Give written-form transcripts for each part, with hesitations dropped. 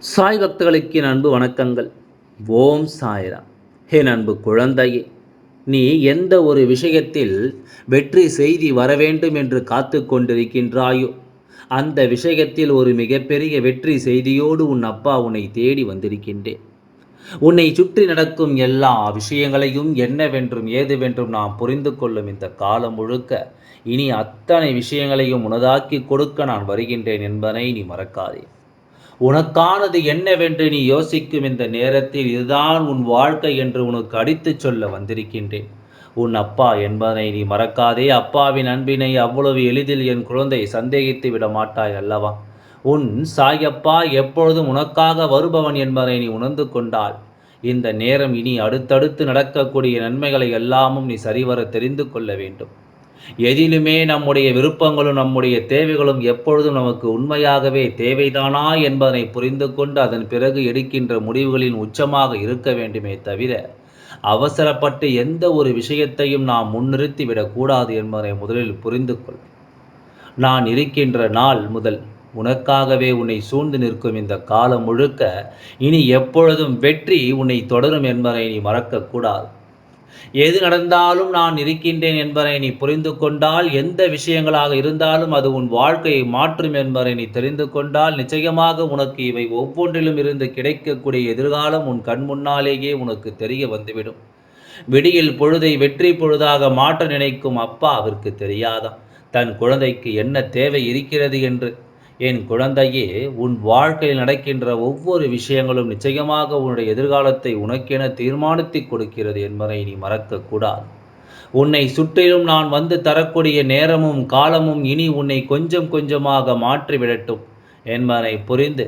சாய் பக்தர்களுக்கு என் அன்பு வணக்கங்கள். ஓம் சாய்ராம். என் அன்பு குழந்தையே, நீ எந்த ஒரு விஷயத்தில் வெற்றி செய்தி வரவேண்டும் என்று காத்து கொண்டிருக்கின்றாயோ, அந்த விஷயத்தில் ஒரு மிகப்பெரிய வெற்றி செய்தியோடு உன் அப்பா உன்னை தேடி வந்திருக்கின்றேன். உன்னை சுற்றி நடக்கும் எல்லா விஷயங்களையும் என்னவென்றும் ஏதுவென்றும் நாம் புரிந்து கொள்ளும் இந்த காலம் முழுக்க இனி அத்தனை விஷயங்களையும் உனதாக்கி கொடுக்க நான் வருகின்றேன் என்பதை நீ மறக்காதே. உனக்கானது என்னவென்று நீ யோசிக்கும் இந்த நேரத்தில் இதுதான் உன் வாழ்க்கை என்று உனக்கு அடித்துச் சொல்ல வந்திருக்கின்றேன். உன் அப்பா என்பதை நீ மறக்காதே. அப்பாவின் அன்பினை அவ்வளவு எளிதில் என் குழந்தை சந்தேகித்து விட மாட்டாய் அல்லவா? உன் சாயப்பா எப்பொழுதும் உனக்காக வருபவன் என்பதை நீ உணர்ந்து கொண்டால் இந்த நேரம் இனி அடுத்தடுத்து நடக்கக்கூடிய நன்மைகளை எல்லாமும் நீ சரிவர தெரிந்து கொள்ள வேண்டும். எதிலுமே நம்முடைய விருப்பங்களும் நம்முடைய தேவைகளும் எப்பொழுதும் நமக்கு உண்மையாகவே தேவைதானா என்பதனை புரிந்து கொண்டு அதன் பிறகு எடுக்கின்ற முடிவுகளின் உச்சமாக இருக்க வேண்டுமே தவிர அவசரப்பட்டு எந்த ஒரு விஷயத்தையும் நாம் முன்னிறுத்தி விடக்கூடாது என்பதை முதலில் புரிந்து கொள். நான் இருக்கின்ற நாள் முதல் உனக்காகவே உன்னை சூழ்ந்து நிற்கும் இந்த காலம் முழுக்க இனி எப்பொழுதும் வெற்றி உன்னை தொடரும் என்பதை நீ மறக்கக்கூடாது. எது நடந்தாலும் நான் இருக்கின்றேன் என்பதை நீ புரிந்து கொண்டால் எந்த விஷயங்களாக இருந்தாலும் அது உன் வாழ்க்கையை மாற்றும் என்பதை நீ தெரிந்து கொண்டால் நிச்சயமாக உனக்கு இவை ஒவ்வொன்றிலும் இருந்து கிடைக்கக்கூடிய எதிர்காலம் உன் கண் முன்னாலேயே உனக்கு தெரிய வந்துவிடும். விடியில் பொழுதை வெற்றி பொழுதாக மாற்ற நினைக்கும் அப்பா அவருக்கு தெரியாதா தன் குழந்தைக்கு என்ன தேவை இருக்கிறது என்று? என் குழந்தையே, உன் வாழ்க்கையில் நடக்கின்ற ஒவ்வொரு விஷயங்களும் நிச்சயமாக உன்னுடைய எதிர்காலத்தை உனக்கென தீர்மானித்து கொடுக்கிறது என்பதை நீ மறக்கக்கூடாது. உன்னை சுற்றிலும் நான் வந்து தரக்கூடிய நேரமும் காலமும் இனி உன்னை கொஞ்சம் கொஞ்சமாக மாற்றிவிடட்டும் என்பதை புரிந்து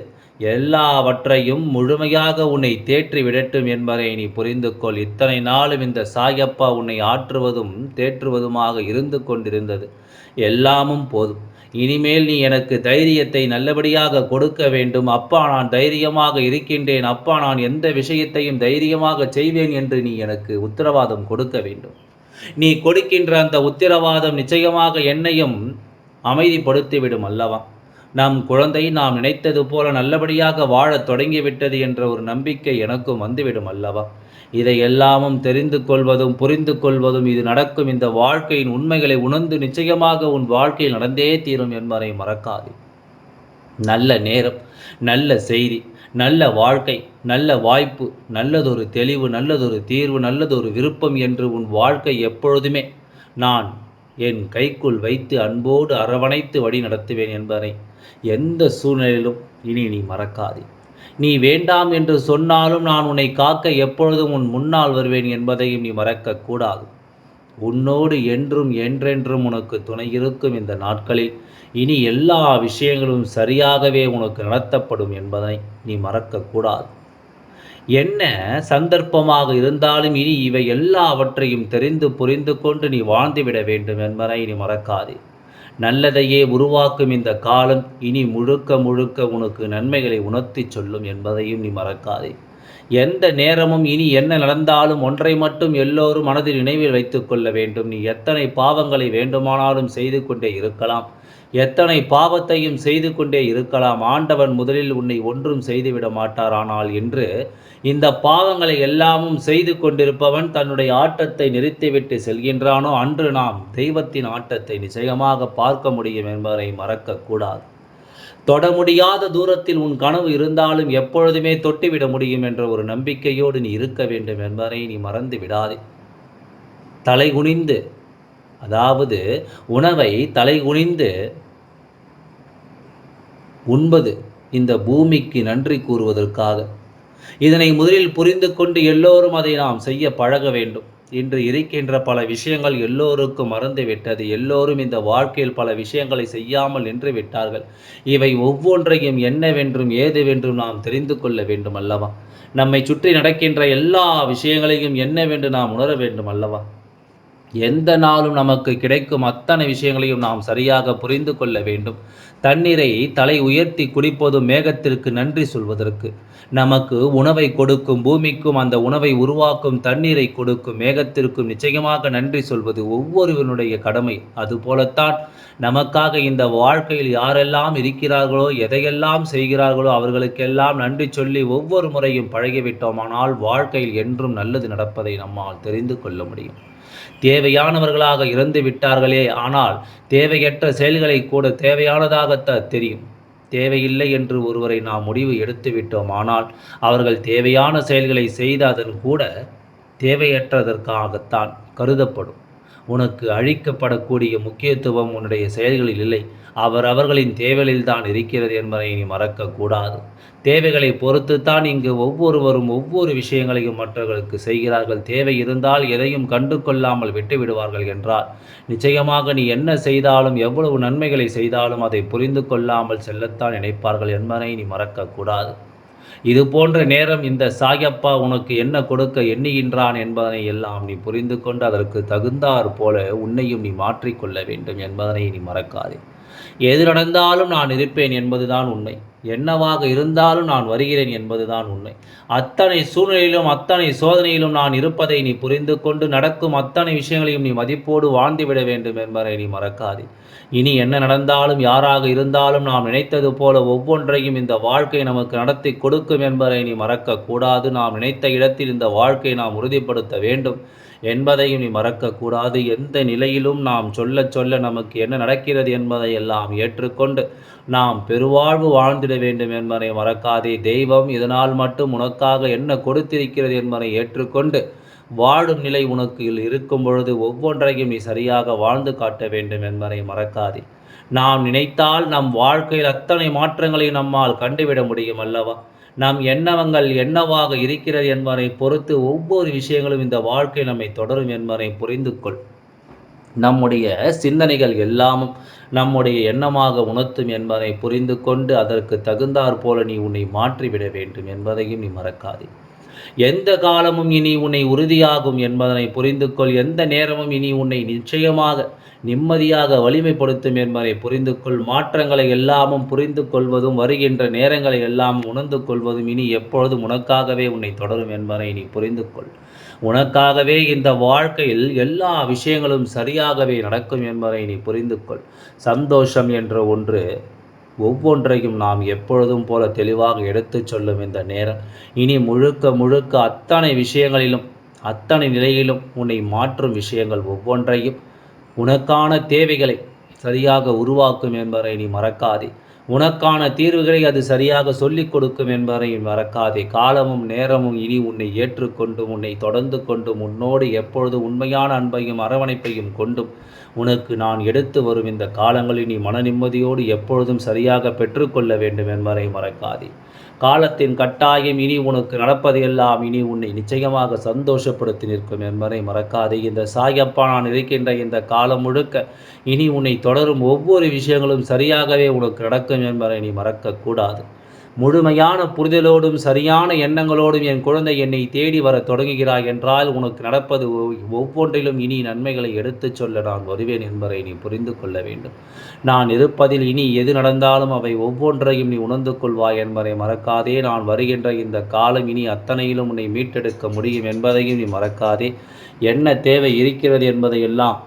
எல்லாவற்றையும் முழுமையாக உன்னை தேற்றி விடட்டும் என்பதை நீ புரிந்து கொள். இத்தனை நாளும் இந்த சாயப்பா உன்னை ஆற்றுவதும் தேற்றுவதுமாக இருந்து கொண்டிருந்தது எல்லாமும் போதும். இனிமேல் நீ எனக்கு தைரியத்தை நல்லபடியாக கொடுக்க வேண்டும். அப்பா, நான் தைரியமாக இருக்கின்றேன். அப்பா, நான் எந்த விஷயத்தையும் தைரியமாக செய்வேன் என்று நீ எனக்கு உத்தரவாதம் கொடுக்க வேண்டும். நீ கொடுக்கின்ற அந்த உத்தரவாதம் நிச்சயமாக என்னையும் அமைதிப்படுத்திவிடும் அல்லவா? நம் குழந்தை நாம் நினைத்தது போல நல்லபடியாக வாழத் தொடங்கிவிட்டது என்ற ஒரு நம்பிக்கை எனக்கும் வந்துவிடும் அல்லவா? இதை எல்லாமும் தெரிந்து கொள்வதும் புரிந்து கொள்வதும் இது நடக்கும் இந்த வாழ்க்கையின் உண்மைகளை உணர்ந்து நிச்சயமாக உன் வாழ்க்கையில் நடந்தே தீரும் என்பதை மறக்காது. நல்ல நேரம், நல்ல செய்தி, நல்ல வாழ்க்கை, நல்ல வாய்ப்பு, நல்லதொரு தெளிவு, நல்லதொரு தீர்வு, நல்லதொரு விருப்பம் என்று உன் வாழ்க்கை எப்பொழுதுமே நான் என் கைக்குள் வைத்து அன்போடு அரவணைத்து வழி நடத்துவேன் என்பதை எந்த சூழ்நிலையிலும் இனி நீ மறக்காதே. நீ வேண்டாம் என்று சொன்னாலும் நான் உன்னை காக்க எப்பொழுதும் உன் முன்னால் வருவேன் என்பதையும் நீ மறக்கக்கூடாது. உன்னோடு என்றும் என்றென்றும் உனக்கு துணை இருக்கும் இந்த நாட்களில் இனி எல்லா விஷயங்களும் சரியாகவே உனக்கு நடத்தப்படும் என்பதை நீ மறக்கக்கூடாது. என்ன சந்தர்ப்பமாக இருந்தாலும் இனி இவை எல்லாவற்றையும் தெரிந்து புரிந்து கொண்டு நீ வாழ்ந்துவிட வேண்டும் என்பதை நீ மறக்காதே. நல்லதையே உருவாக்கும் இந்த காலம் இனி முழுக்க முழுக்க உனக்கு நன்மைகளை உணர்த்தி சொல்லும் என்பதையும் நீ மறக்காதே. எந்த நேரமும் இனி என்ன நடந்தாலும் ஒன்றை மட்டும் எல்லோரும் மனதில் நினைவில் வைத்து கொள்ள வேண்டும். நீ எத்தனை பாவங்களை வேண்டுமானாலும் செய்து கொண்டே இருக்கலாம், எத்தனை பாவத்தையும் செய்து கொண்டே இருக்கலாம். ஆண்டவன் முதலில் உன்னை ஒன்றும் செய்துவிட மாட்டார். ஆனால் என்று இந்த பாவங்களை எல்லாமும் செய்து கொண்டிருப்பவன் தன்னுடைய ஆட்டத்தை நிறுத்திவிட்டு செல்கின்றானோ அன்று நாம் தெய்வத்தின் ஆட்டத்தை நிச்சயமாக பார்க்க முடியும் என்பதை மறக்கக்கூடாது. தொட முடியாத தூரத்தில் உன் கனவு இருந்தாலும் எப்பொழுதுமே தொட்டுவிட முடியும் என்ற ஒரு நம்பிக்கையோடு நீ இருக்க வேண்டும் என்பதை நீ மறந்து விடாதே. தலைகுனிந்து, அதாவது உணவை தலைகுனிந்து உண்பது இந்த பூமிக்கு நன்றி கூறுவதற்காக. இதனை முதலில் புரிந்து கொண்டு எல்லோரும் அதை நாம் செய்ய பழக வேண்டும். இன்று இருக்கின்ற பல விஷயங்கள் எல்லோருக்கும் மறந்து விட்டது. எல்லோரும் இந்த வாழ்க்கையில் பல விஷயங்களை செய்யாமல் நின்று விட்டார்கள். இவை ஒவ்வொன்றையும் என்னவென்றும் ஏதுவென்றும் நாம் தெரிந்து கொள்ள வேண்டும் அல்லவா? நம்மை சுற்றி நடக்கின்ற எல்லா விஷயங்களையும் என்னவென்று நாம் உணர வேண்டும் அல்லவா? எந்த நாளும் நமக்கு கிடைக்கும் அத்தனை விஷயங்களையும் நாம் சரியாக புரிந்து கொள்ள வேண்டும். தண்ணீரை தலை உயர்த்தி குடிப்பதும் மேகத்திற்கு நன்றி சொல்வதற்கு. நமக்கு உணவை கொடுக்கும் பூமிக்கும், அந்த உணவை உருவாக்கும் தண்ணீரை கொடுக்கும் மேகத்திற்கும் நிச்சயமாக நன்றி சொல்வது ஒவ்வொருவனுடைய கடமை. அதுபோலத்தான் நமக்காக இந்த வாழ்க்கையில் யாரெல்லாம் இருக்கிறார்களோ, எதையெல்லாம் செய்கிறார்களோ அவர்களுக்கெல்லாம் நன்றி சொல்லி ஒவ்வொரு முறையும் பழகிவிட்டோமானால் வாழ்க்கையில் என்றும் நல்லது நடப்பதை நம்மால் தெரிந்து கொள்ள முடியும். தேவையானவர்களாக இறந்து விட்டார்களே, ஆனால் தேவையற்ற செயல்களை கூட தேவையானதாகத்தான் தெரியும். தேவையில்லை என்று ஒருவரை நாம் முடிவு எடுத்து விட்டோம், ஆனால் அவர்கள் தேவையான செயல்களை செய்ததன் கூட தேவையற்றதற்காகத்தான் கருதப்படும். உனக்கு அழிக்கப்படக்கூடிய முக்கியத்துவம் உன்னுடைய செயல்களில் இல்லை, அவர்களின் தேவைகளில்தான் இருக்கிறது என்பதை நீ மறக்கக்கூடாது. தேவைகளை பொறுத்துத்தான் இங்கு ஒவ்வொருவரும் ஒவ்வொரு விஷயங்களையும் மற்றவர்களுக்கு செய்கிறார்கள். தேவை இருந்தால் எதையும் கண்டு கொள்ளாமல் விட்டுவிடுவார்கள் என்றால் நிச்சயமாக நீ என்ன செய்தாலும், எவ்வளவு நன்மைகளை செய்தாலும் அதை புரிந்து கொள்ளாமல் செல்லத்தான் நினைப்பார்கள் என்பதை நீ மறக்கக்கூடாது. இது போன்ற நேரம் இந்த சாயப்பா உனக்கு என்ன கொடுக்க எண்ணுகின்றான் என்பதனை எல்லாம் நீ புரிந்து கொண்டு அதற்கு தகுந்தாற் போல உன்னையும் நீ மாற்றிக்கொள்ள வேண்டும் என்பதனை நீ மறக்காதே. எது நடந்தாலும் நான் இருப்பேன் என்பதுதான் உண்மை. என்னவாக இருந்தாலும் நான் வருகிறேன் என்பதுதான் உண்மை. அத்தனை சூழ்நிலையிலும் அத்தனை சோதனையிலும் நான் இருப்பதை நீ புரிந்து கொண்டு நடக்கும் அத்தனை விஷயங்களையும் நீ மதிப்போடு வாழ்ந்துவிட வேண்டும் என்பதை நீ மறக்காதே. இனி என்ன நடந்தாலும் யாராக இருந்தாலும் நாம் நினைத்தது போல ஒவ்வொன்றையும் இந்த வாழ்க்கை நமக்கு நடத்தி கொடுக்கும் என்பதை நீ மறக்கக்கூடாது. நாம் நினைத்த இடத்தில் இந்த வாழ்க்கையை நாம் உறுதிப்படுத்த வேண்டும் என்பதையும் நீ மறக்கக்கூடாது. எந்த நிலையிலும் நாம் சொல்ல சொல்ல நமக்கு என்ன நடக்கிறது என்பதை எல்லாம் ஏற்றுக்கொண்டு நாம் பெருவாழ்வு வாழ்ந்திட வேண்டும் என்பதை மறக்காதே. தெய்வம் இதனால் மட்டும் உனக்காக என்ன கொடுத்திருக்கிறது என்பதை ஏற்றுக்கொண்டு வாழும் நிலை உனக்கு இருக்கும் பொழுது ஒவ்வொன்றையும் நீ சரியாக வாழ்ந்து காட்ட வேண்டும் என்பதை மறக்காதே. நாம் நினைத்தால் நம் வாழ்க்கையில் அத்தனை மாற்றங்களை நம்மால் கண்டுவிட முடியும் அல்லவா? நம் எண்ணங்கள் என்னவாக இருக்கிறது என்பதை பொறுத்து ஒவ்வொரு விஷயங்களும் இந்த வாழ்க்கை நம்மை தொடரும் என்பதை புரிந்து கொள். நம்முடைய சிந்தனைகள் எல்லாமும் நம்முடைய எண்ணமாக உணர்த்தும் என்பதை புரிந்து கொண்டு அதற்கு தகுந்தாற் போல நீ உன்னை மாற்றிவிட வேண்டும் என்பதையும் நீ மறக்காதே. எந்த காலமும் இனி உன்னை உறுதியாகும் என்பதனை புரிந்து கொள். எந்த நேரமும் இனி உன்னை நிச்சயமாக நிம்மதியாக வலிமைப்படுத்தும் என்பதை புரிந்து கொள். மாற்றங்களை எல்லாமும் புரிந்து கொள்வதும் வருகின்ற நேரங்களை எல்லாம் உணர்ந்து கொள்வதும் இனி எப்பொழுதும் உனக்காகவே உன்னை தொடரும் என்பதை நீ புரிந்து கொள். உனக்காகவே இந்த வாழ்க்கையில் எல்லா விஷயங்களும் சரியாகவே நடக்கும் என்பதை நீ புரிந்து கொள். சந்தோஷம் என்ற ஒன்று ஒவ்வொன்றையும் நாம் எப்பொழுதும் போல தெளிவாக எடுத்துச் சொல்லும் இந்த நேரம் இனி முழுக்க முழுக்க அத்தனை விஷயங்களிலும் அத்தனை நிலையிலும் உன்னை மாற்றும் விஷயங்கள் ஒவ்வொன்றையும் உனக்கான தேவைகளை சரியாக உருவாக்கும் என்பதை நீ மறக்காதே. உனக்கான தீர்வுகளை அது சரியாக சொல்லிக் கொடுக்கும் என்பதை மறக்காதே. காலமும் நேரமும் இனி உன்னை ஏற்றுக்கொண்டும் உன்னை தொடர்ந்து கொண்டும் உன்னோடு எப்பொழுது உண்மையான அன்பையும் அரவணைப்பையும் கொண்டும் உனக்கு நான் எடுத்து வரும் இந்த காலங்களில் நீ மன நிம்மதியோடு எப்பொழுதும் சரியாக பெற்றுக்கொள்ள வேண்டும் என்பதை மறக்காதே. காலத்தின் கட்டாயம் இனி உனக்கு நடப்பதையெல்லாம் இனி உன்னை நிச்சயமாக சந்தோஷப்படுத்தி நிற்கும் என்பதை மறக்காதே. இந்த சாயப்பா நான் இருக்கின்ற இந்த காலம் முழுக்க இனி உன்னை தொடரும் ஒவ்வொரு விஷயங்களும் சரியாகவே உனக்கு நடக்கும் என்பதை நீ மறக்கக்கூடாது. முழுமையான புரிதலோடும் சரியான எண்ணங்களோடும் என் குழந்தை என்னை தேடி வர தொடங்குகிறாய் என்றால் உனக்கு நடப்பது ஒவ்வொன்றிலும் இனி நன்மைகளை எடுத்துச் சொல்ல நான் வருவேன் என்பதை நீ புரிந்து கொள்ள வேண்டும். நான் இருப்பதில் இனி எது நடந்தாலும் அவை ஒவ்வொன்றையும் நீ உணர்ந்து கொள்வாய் என்பதை மறக்காதே. நான் வருகின்ற இந்த காலம் இனி அத்தனையிலும் உன்னை மீட்டெடுக்க முடியும் என்பதையும் நீ மறக்காதே. என்ன தேவை இருக்கிறது என்பதையெல்லாம்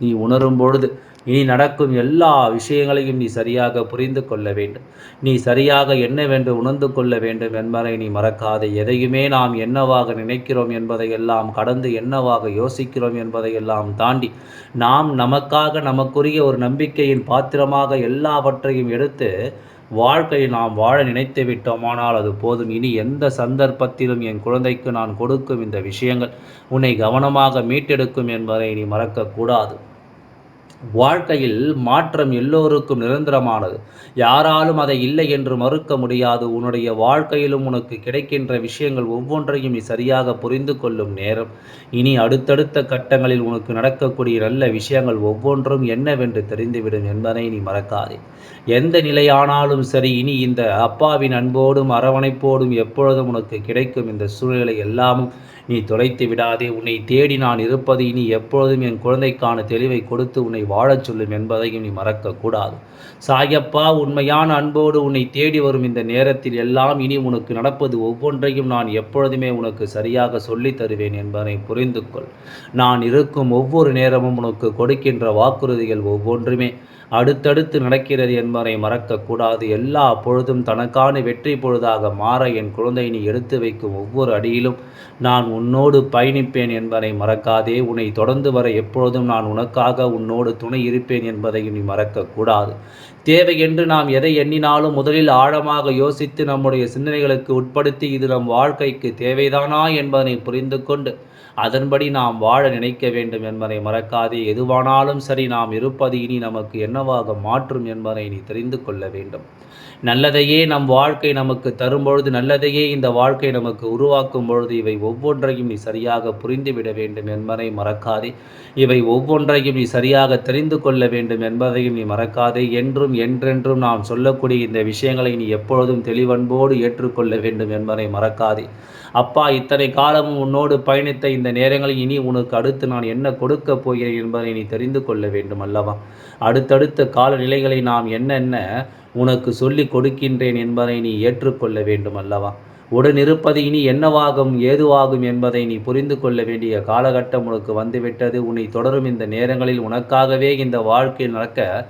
நீ உணரும் பொழுது இனி நடக்கும் எல்லா விஷயங்களையும் நீ சரியாக புரிந்து கொள்ள வேண்டும். நீ சரியாக என்னவென்று உணர்ந்து கொள்ள வேண்டும் என்பதை நீ மறக்காதே. எதையுமே நாம் என்னவாக நினைக்கிறோம் என்பதையெல்லாம் கடந்து என்னவாக யோசிக்கிறோம் என்பதையெல்லாம் தாண்டி நாம் நமக்காக நமக்குரிய ஒரு நம்பிக்கையின் பாத்திரமாக எல்லாவற்றையும் எடுத்து வாழ்க்கையை நாம் வாழ நினைத்து விட்டோமானால் அது போதும். இனி எந்த சந்தர்ப்பத்திலும் என் குழந்தைக்கு நான் கொடுக்கும் இந்த விஷயங்கள் உன்னை கவனமாக மீட்டெடுக்கும் என்பதை நீ மறக்கக்கூடாது. வாழ்க்கையில் மாற்றம் எல்லோருக்கும் நிரந்தரமானது. யாராலும் அதை இல்லை என்று மறுக்க முடியாது. உன்னுடைய வாழ்க்கையிலும் உனக்கு கிடைக்கின்ற விஷயங்கள் ஒவ்வொன்றையும் நீ சரியாக புரிந்து கொள்ளும் நேரம். இனி அடுத்தடுத்த கட்டங்களில் உனக்கு நடக்கக்கூடிய நல்ல விஷயங்கள் ஒவ்வொன்றும் என்னவென்று தெரிந்துவிடும் என்பதை நீ மறக்காதே. எந்த நிலையானாலும் சரி, இனி இந்த அப்பாவின் அன்போடும் அரவணைப்போடும் எப்பொழுதும் உனக்கு கிடைக்கும் இந்த சூழ்நிலை எல்லாமும் நீ தொலைத்து விடாதே. உன்னை தேடி நான் இருப்பது இனி எப்பொழுதும் என் குழந்தைக்கான தெளிவை கொடுத்து உன்னை வாழச் சொல்லும் என்பதையும் நீ மறக்கக்கூடாது. சாயப்பா உண்மையான அன்போடு உன்னை தேடி வரும் இந்த நேரத்தில் எல்லாம் இனி உனக்கு நடப்பது ஒவ்வொன்றையும் நான் எப்பொழுதுமே உனக்கு சரியாக சொல்லித் தருவேன் என்பதை புரிந்து கொள். நான் இருக்கும் ஒவ்வொரு நேரமும் உனக்கு கொடுக்கின்ற வாக்குறுதிகள் ஒவ்வொன்றுமே அடுத்தடுத்து நடக்கிறது என்பதை மறக்கக்கூடாது. எல்லா பொழுதும் தனக்கான வெற்றி பொழுதாக மாற என் குழந்தை நீ எடுத்து வைக்கும் ஒவ்வொரு அடியிலும் நான் உன்னோடு பயணிப்பேன் என்பதை மறக்காதே. உன்னை தொடர்ந்து வர எப்பொழுதும் நான் உனக்காக உன்னோடு துணை இருப்பேன் என்பதையும் நீ மறக்கக்கூடாது. தேவை என்று நாம் எதை எண்ணினாலும் முதலில் ஆழமாக யோசித்து நம்முடைய சிந்தனைகளுக்கு உட்படுத்தி இது நம் வாழ்க்கைக்கு தேவைதானா என்பதனை புரிந்து கொண்டு அதன்படி நாம் வாழ நினைக்க வேண்டும் என்பதை மறக்காதே. எதுவானாலும் சரி, நாம் இருப்பது இனி நமக்கு என்னவாக மாற்றும் என்பதை நீ தெரிந்து கொள்ள வேண்டும். நல்லதையே நம் வாழ்க்கை நமக்கு தரும்பொழுது, நல்லதையே இந்த வாழ்க்கை நமக்கு உருவாக்கும் பொழுது இவை ஒவ்வொன்றையும் நீ சரியாக புரிந்துவிட வேண்டும் என்பதை மறக்காதே. இவை ஒவ்வொன்றையும் நீ சரியாக தெரிந்து கொள்ள வேண்டும் என்பதையும் நீ மறக்காதே. என்றும் என்றென்றும் நாம் சொல்லக்கூடிய இந்த விஷயங்களை நீ எப்பொழுதும் தெளிவன்போடு ஏற்றுக்கொள்ள வேண்டும் என்பதை மறக்காதே. அப்பா இத்தனை காலமும் உன்னோடு பயணித்த இந்த நேரங்களில் இனி உனக்கு அடுத்து நான் என்ன கொடுக்கப் போகிறேன் என்பதை நீ தெரிந்து கொள்ள வேண்டும் அல்லவா? அடுத்தடுத்த காலநிலைகளை நாம் என்னென்ன உனக்கு சொல்லிக் கொடுக்கின்றேன் என்பதை நீ ஏற்றுக்கொள்ள வேண்டும் அல்லவா? உடனிருப்பது இனி என்னவாகும் ஏதுவாகும் என்பதை நீ புரிந்து கொள்ள வேண்டிய காலகட்டம் உனக்கு வந்துவிட்டது. உன்னை தொடரும் இந்த நேரங்களில் உனக்காகவே இந்த வாழ்க்கையில் நடக்க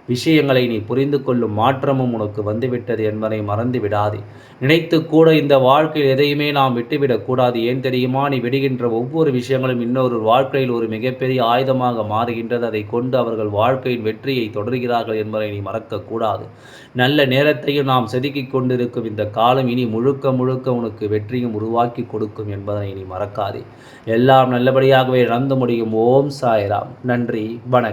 விஷயங்களை நீ புரிந்து கொள்ளும் மாற்றமும் உனக்கு வந்துவிட்டது என்பதை மறந்து விடாதே. நினைத்து கூட இந்த வாழ்க்கையில் எதையுமே நாம் விட்டுவிடக்கூடாது. ஏன் தெரியுமா? நீ விடுகின்ற ஒவ்வொரு விஷயங்களும் இன்னொரு வாழ்க்கையில் ஒரு மிகப்பெரிய ஆயுதமாக மாறுகின்றது. அதை கொண்டு அவர்கள் வாழ்க்கையின் வெற்றியை தொடர்கிறார்கள் என்பதை நீ மறக்கக்கூடாது. நல்ல நேரத்தையும் நாம் செதுக்கிக் கொண்டிருக்கும் இந்த காலம் இனி முழுக்க முழுக்க உனக்கு வெற்றியும் உருவாக்கி கொடுக்கும் என்பதை நீ மறக்காதே. எல்லாம் நல்லபடியாகவே நடந்து முடியும். ஓம் சாய்ராம். நன்றி, வணக்கம்.